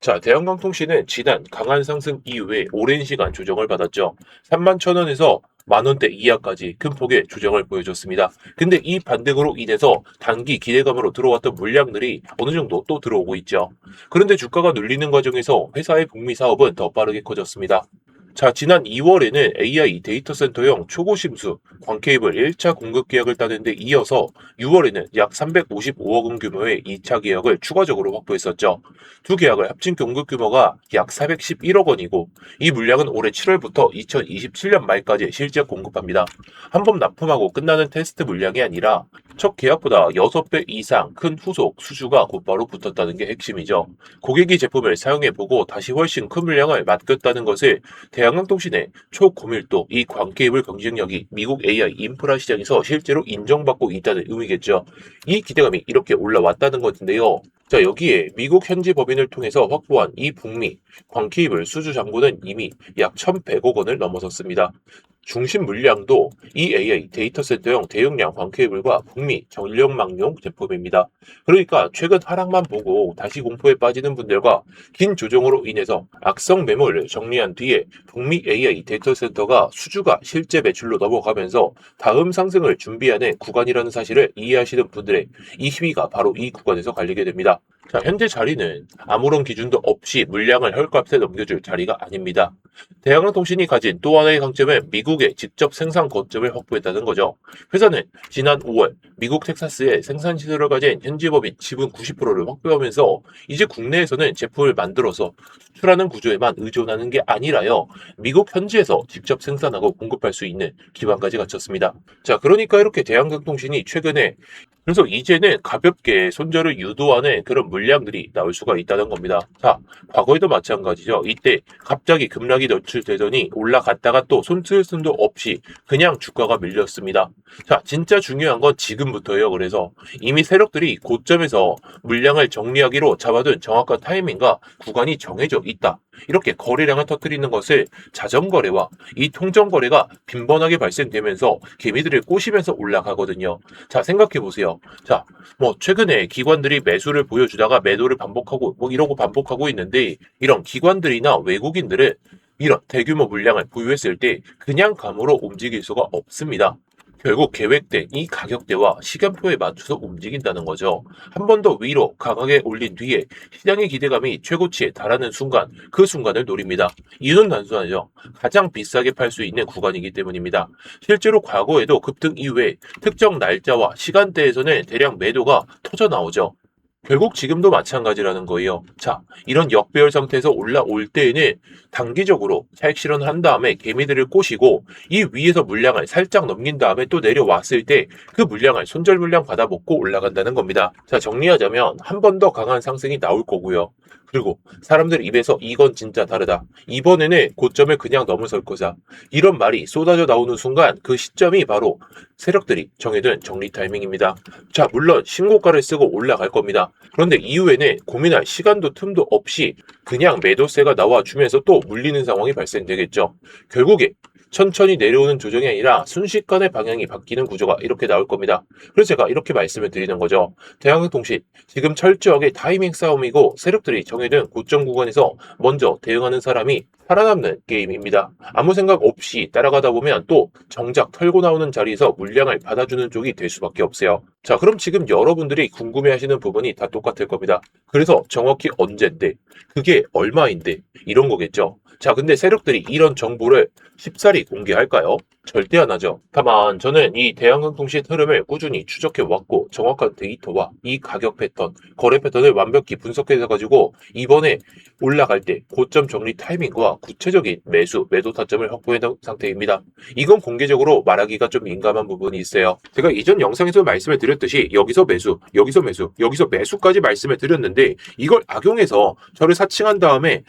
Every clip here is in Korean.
자, 대한강통신은 지난 강한 상승 이후에 오랜 시간 조정을 받았죠. 3만 천 원에서 만 원대 이하까지 큰 폭의 조정을 보여줬습니다. 근데 이 반등으로 인해서 단기 기대감으로 들어왔던 물량들이 어느 정도 또 들어오고 있죠. 그런데 주가가 눌리는 과정에서 회사의 북미 사업은 더 빠르게 커졌습니다. 자, 지난 2월에는 AI 데이터 센터용 초고 심수, 광케이블 1차 공급 계약을 따는 데 이어서 6월에는 약 355억 원 규모의 2차 계약을 추가적으로 확보했었죠. 두 계약을 합친 공급 규모가 약 411억 원이고 이 물량은 올해 7월부터 2027년 말까지 실제 공급합니다. 한 번 납품하고 끝나는 테스트 물량이 아니라 첫 계약보다 6배 이상 큰 후속 수주가 곧바로 붙었다는 게 핵심이죠. 고객이 제품을 사용해보고 다시 훨씬 큰 물량을 맡겼다는 것을 대한항공통신의 초고밀도 이 광케이블 경쟁력이 미국 AI 인프라 시장에서 실제로 인정받고 있다는 의미겠죠. 이 기대감이 이렇게 올라왔다는 것인데요. 자, 여기에 미국 현지 법인을 통해서 확보한 이 북미 광케이블 수주 잔고는 이미 약 1,100억 원을 넘어섰습니다. 중심 물량도 이 AI 데이터 센터용 대용량 광케이블과 북미 전력망용 제품입니다. 그러니까 최근 하락만 보고 다시 공포에 빠지는 분들과 긴 조정으로 인해서 악성 매물을 정리한 뒤에 북미 AI 데이터 센터가 수주가 실제 매출로 넘어가면서 다음 상승을 준비하는 구간이라는 사실을 이해하시는 분들의 이 시위가 바로 이 구간에서 갈리게 됩니다. 자, 현재 자리는 아무런 기준도 없이 물량을 헐값에 넘겨줄 자리가 아닙니다. 대한항공통신이 가진 또 하나의 강점은 미국의 직접 생산 거점을 확보했다는 거죠. 회사는 지난 5월 미국 텍사스에 생산 시설을 가진 현지 법인 지분 90%를 확보하면서 이제 국내에서는 제품을 만들어서 수출하는 구조에만 의존하는 게 아니라요. 미국 현지에서 직접 생산하고 공급할 수 있는 기반까지 갖췄습니다. 자, 그러니까 이렇게 대한항공통신이 최근에 그래서 이제는 가볍게 손절을 유도하는 그런 물량들이 나올 수가 있다는 겁니다. 자, 과거에도 마찬가지죠. 이때 갑자기 급락이 노출되더니 올라갔다가 또 손쓸 숨도 없이 그냥 주가가 밀렸습니다. 자, 진짜 중요한 건 지금부터예요. 그래서 이미 세력들이 고점에서 물량을 정리하기로 잡아둔 정확한 타이밍과 구간이 정해져 있다. 이렇게 거래량을 터뜨리는 것을 자전거래와 이 통정거래가 빈번하게 발생되면서 개미들을 꼬시면서 올라가거든요. 자, 생각해 보세요. 자, 뭐 최근에 기관들이 매수를 보여주다가 매도를 반복하고 뭐 이러고 반복하고 있는데 이런 기관들이나 외국인들은 이런 대규모 물량을 보유했을 때 그냥 감으로 움직일 수가 없습니다. 결국 계획된 이 가격대와 시간표에 맞춰서 움직인다는 거죠. 한 번 더 위로 강하게 올린 뒤에 시장의 기대감이 최고치에 달하는 순간 그 순간을 노립니다. 이유는 단순하죠. 가장 비싸게 팔 수 있는 구간이기 때문입니다. 실제로 과거에도 급등 이후에 특정 날짜와 시간대에서는 대량 매도가 터져 나오죠. 결국 지금도 마찬가지라는 거예요. 자, 이런 역배열 상태에서 올라올 때에는 단기적으로 차익 실현을 한 다음에 개미들을 꼬시고 이 위에서 물량을 살짝 넘긴 다음에 또 내려왔을 때 그 물량을 손절 물량 받아먹고 올라간다는 겁니다. 자, 정리하자면 한 번 더 강한 상승이 나올 거고요. 그리고 사람들 입에서 이건 진짜 다르다. 이번에는 고점을 그냥 넘어설 거다. 이런 말이 쏟아져 나오는 순간 그 시점이 바로 세력들이 정해둔 정리 타이밍입니다. 자, 물론 신고가를 쓰고 올라갈 겁니다. 그런데 이후에는 고민할 시간도 틈도 없이 그냥 매도세가 나와주면서 또 물리는 상황이 발생되겠죠. 결국에 천천히 내려오는 조정이 아니라 순식간에 방향이 바뀌는 구조가 이렇게 나올 겁니다. 그래서 제가 이렇게 말씀을 드리는 거죠. 대한항공통신 지금 철저하게 타이밍 싸움이고 세력들이 정해둔 고점 구간에서 먼저 대응하는 사람이 살아남는 게임입니다. 아무 생각 없이 따라가다 보면 또 정작 털고 나오는 자리에서 물량을 받아주는 쪽이 될 수밖에 없어요. 자, 그럼 지금 여러분들이 궁금해하시는 부분이 다 똑같을 겁니다. 그래서 정확히 언제인데, 그게 얼마인데, 이런 거겠죠. 자, 근데 세력들이 이런 정보를 쉽사리 공개할까요? 절대 안 하죠. 다만 저는 이 대한항공통신 흐름을 꾸준히 추적해 왔고 정확한 데이터와 이 가격 패턴, 거래 패턴을 완벽히 분석해서 가지고 이번에 올라갈 때 고점 정리 타이밍과 구체적인 매수, 매도 타점을 확보해 놓은 상태입니다. 이건 공개적으로 말하기가 좀 민감한 부분이 있어요. 제가 이전 영상에서 말씀을 드렸듯이 여기서 매수, 여기서 매수, 여기서 매수까지 말씀을 드렸는데 이걸 악용해서 저를 사칭한 다음에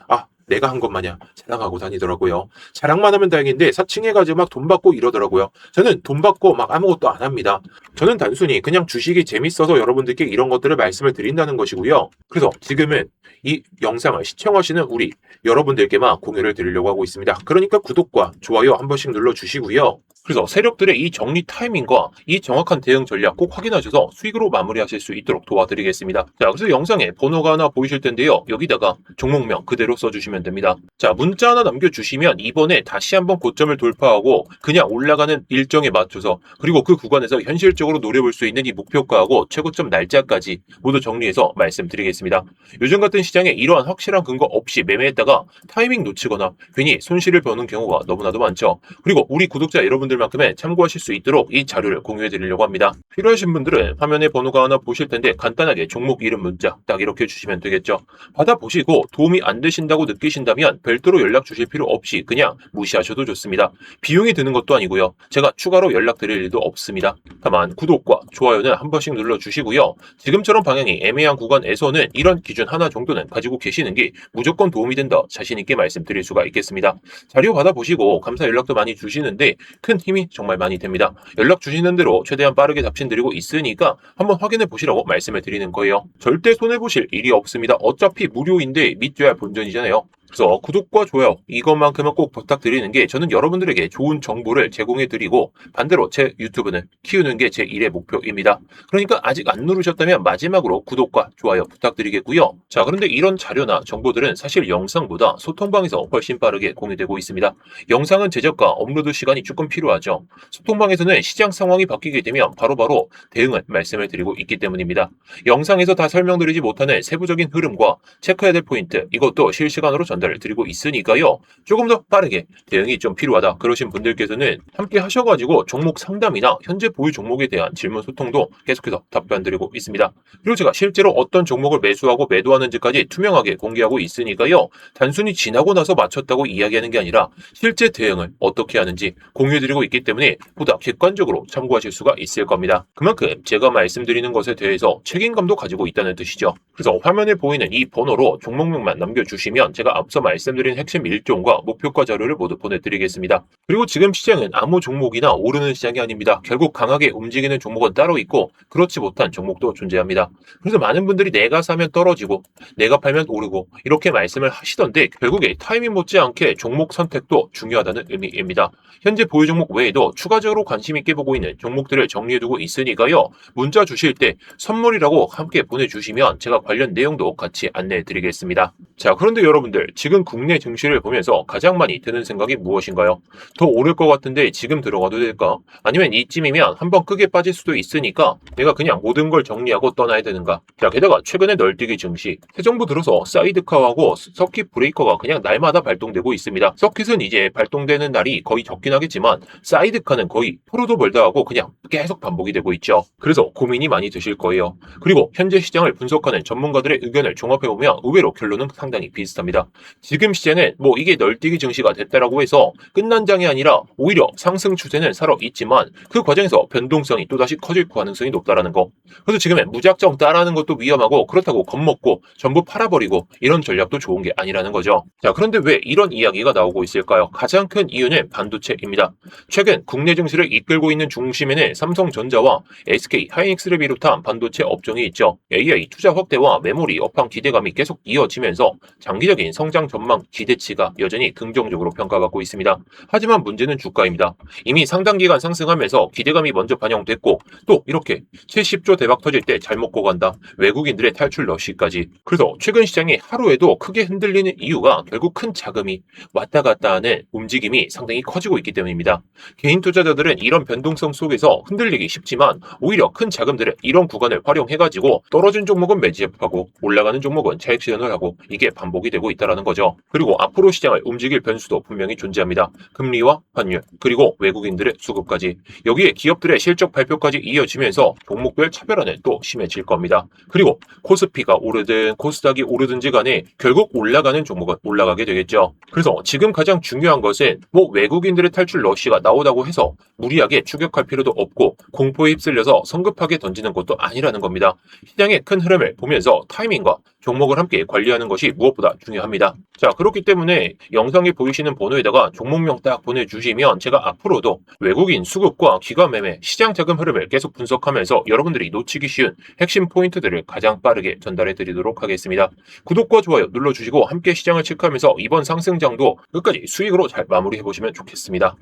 내가 한 것 마냥 자랑하고 다니더라고요. 자랑만 하면 다행인데 사칭해가지고 막 돈 받고 이러더라고요. 저는 돈 받고 막 아무것도 안 합니다. 저는 단순히 그냥 주식이 재밌어서 여러분들께 이런 것들을 말씀을 드린다는 것이고요. 그래서 지금은 이 영상을 시청하시는 우리 여러분들께만 공유를 드리려고 하고 있습니다. 그러니까 구독과 좋아요 한 번씩 눌러주시고요. 그래서 세력들의 이 정리 타이밍과 이 정확한 대응 전략 꼭 확인하셔서 수익으로 마무리하실 수 있도록 도와드리겠습니다. 자, 그래서 영상에 번호가 하나 보이실 텐데요. 여기다가 종목명 그대로 써주시면 됩니다. 자, 문자 하나 남겨주시면 이번에 다시 한번 고점을 돌파하고 그냥 올라가는 일정에 맞춰서 그리고 그 구간에서 현실적으로 노려볼 수 있는 이 목표가하고 최고점 날짜까지 모두 정리해서 말씀드리겠습니다. 요즘 같은 시장에 이러한 확실한 근거 없이 매매했다가 타이밍 놓치거나 괜히 손실을 보는 경우가 너무나도 많죠. 그리고 우리 구독자 여러분들만큼은 참고하실 수 있도록 이 자료를 공유해 드리려고 합니다. 필요하신 분들은 화면에 번호가 하나 보실 텐데 간단하게 종목 이름 문자 딱 이렇게 주시면 되겠죠. 받아보시고 도움이 안 되신다고 느끼신다면 별도로 연락 주실 필요 없이 그냥 무시하셔도 좋습니다. 비용이 드는 것도 아니고요. 제가 추가로 연락드릴 일도 없습니다. 다만 구독과 좋아요는 한 번씩 눌러주시고요. 지금처럼 방향이 애매한 구간에서는 이런 기준 하나 정도는 가지고 계시는 게 무조건 도움이 된다 자신있게 말씀드릴 수가 있겠습니다. 자료 받아보시고 감사 연락도 많이 주시는데 큰 힘이 정말 많이 됩니다. 연락 주시는 대로 최대한 빠르게 답신드리고 있으니까 한번 확인해 보시라고 말씀을 드리는 거예요. 절대 손해보실 일이 없습니다. 어차피 무료인데 믿줘야 할 본전이잖아요. 그래서 구독과 좋아요 이것만큼은 꼭 부탁드리는 게 저는 여러분들에게 좋은 정보를 제공해 드리고 반대로 제 유튜브는 키우는 게 제 일의 목표입니다. 그러니까 아직 안 누르셨다면 마지막으로 구독과 좋아요 부탁드리겠고요. 자, 그런데 이런 자료나 정보들은 사실 영상보다 소통방에서 훨씬 빠르게 공유되고 있습니다. 영상은 제작과 업로드 시간이 조금 필요하죠. 소통방에서는 시장 상황이 바뀌게 되면 바로바로 대응을 말씀을 드리고 있기 때문입니다. 영상에서 다 설명드리지 못하는 세부적인 흐름과 체크해야 될 포인트 이것도 실시간으로 전달을 드리고 있으니까요. 조금 더 빠르게 대응이 좀 필요하다 그러신 분들께서는 함께 하셔가지고 종목 상담이나 현재 보유 종목에 대한 질문 소통도 계속해서 답변 드리고 있습니다. 그리고 제가 실제로 어떤 종목을 매수하고 매도하는지까지 투명하게 공개하고 있으니까요. 단순히 지나고 나서 맞췄다고 이야기하는 게 아니라 실제 대응을 어떻게 하는지 공유해드리고 있기 때문에 보다 객관적으로 참고하실 수가 있을 겁니다. 그만큼 제가 말씀드리는 것에 대해서 책임감도 가지고 있다는 뜻이죠. 그래서 화면에 보이는 이 번호로 종목명만 남겨주시면 제가 앞서 말씀드린 핵심 일정과 목표가 자료를 모두 보내드리겠습니다. 그리고 지금 시장은 아무 종목이나 오르는 시장이 아닙니다. 결국 강하게 움직이는 종목은 따로 있고 그렇지 못한 종목도 존재합니다. 그래서 많은 분들이 내가 사면 떨어지고 내가 팔면 오르고 이렇게 말씀을 하시던데 결국에 타이밍 못지않게 종목 선택도 중요하다는 의미입니다. 현재 보유 종목 외에도 추가적으로 관심 있게 보고 있는 종목들을 정리해두고 있으니까요. 문자 주실 때 선물이라고 함께 보내주시면 제가 관련 내용도 같이 안내해드리겠습니다. 자, 그런데 여러분들 지금 국내 증시를 보면서 가장 많이 드는 생각이 무엇인가요? 더 오를 것 같은데 지금 들어가도 될까? 아니면 이쯤이면 한번 크게 빠질 수도 있으니까 내가 그냥 모든 걸 정리하고 떠나야 되는가? 자, 게다가 최근에 널뛰기 증시 새 정부 들어서 사이드카하고 서킷 브레이커가 그냥 날마다 발동되고 있습니다. 서킷은 이제 발동되는 날이 거의 적긴 하겠지만 사이드카는 거의 포로도 벌다 하고 그냥 계속 반복이 되고 있죠. 그래서 고민이 많이 드실 거예요. 그리고 현재 시장을 분석하는 전문가들의 의견을 종합해보면 의외로 결론은 상당히 비슷합니다. 지금 시장은 뭐 이게 널뛰기 증시가 됐다라고 해서 끝난 장이 아니라 오히려 상승 추세는 살아있지만 그 과정에서 변동성이 또다시 커질 가능성이 높다라는 거. 그래서 지금은 무작정 따라하는 것도 위험하고 그렇다고 겁먹고 전부 팔아버리고 이런 전략도 좋은 게 아니라는 거죠. 자, 그런데 왜 이런 이야기가 나오고 있을까요? 가장 큰 이유는 반도체입니다. 최근 국내 증시를 이끌고 있는 중심에는 삼성전자와 SK 하이닉스를 비롯한 반도체 업종이 있죠. AI 투자 확대와 메모리 업황 기대감이 계속 이어지면서 장기적인 성장 전망 기대치가 여전히 긍정적으로 평가받고 있습니다. 하지만 문제는 주가입니다. 이미 상당 기간 상승하면서 기대감이 먼저 반영됐고 또 이렇게 70조 대박 터질 때 잘 먹고 간다. 외국인들의 탈출 러시까지. 그래서 최근 시장이 하루에도 크게 흔들리는 이유가 결국 큰 자금이 왔다 갔다 하는 움직임이 상당히 커지고 있기 때문입니다. 개인 투자자들은 이런 변동성 속에서 흔들리기 쉽지만 오히려 큰 자금들은 이런 구간을 활용해가지고 떨어진 종목은 매집하고 올라가는 종목은 차익 실현을 하고 이게 반복이 되고 있다는 거죠. 그리고 앞으로 시장을 움직일 변수도 분명히 존재합니다. 금리와 환율 그리고 외국인들의 수급까지 여기에 기업들의 실적 발표까지 이어지면서 종목별 차별화는 또 심해질 겁니다. 그리고 코스피가 오르든 코스닥이 오르든지 간에 결국 올라가는 종목은 올라가게 되겠죠. 그래서 지금 가장 중요한 것은 뭐 외국인들의 탈출 러시가 나오다고 해서 무리하게 추격할 필요도 없고 공포에 휩쓸려서 성급하게 던지는 것도 아니라는 겁니다. 시장의 큰 흐름을 보면서 타이밍과 종목을 함께 관리하는 것이 무엇보다 중요합니다. 자, 그렇기 때문에 영상에 보이시는 번호에다가 종목명 딱 보내주시면 제가 앞으로도 외국인 수급과 기관 매매, 시장 자금 흐름을 계속 분석하면서 여러분들이 놓치기 쉬운 핵심 포인트들을 가장 빠르게 전달해 드리도록 하겠습니다. 구독과 좋아요 눌러주시고 함께 시장을 체크하면서 이번 상승장도 끝까지 수익으로 잘 마무리해 보시면 좋겠습니다.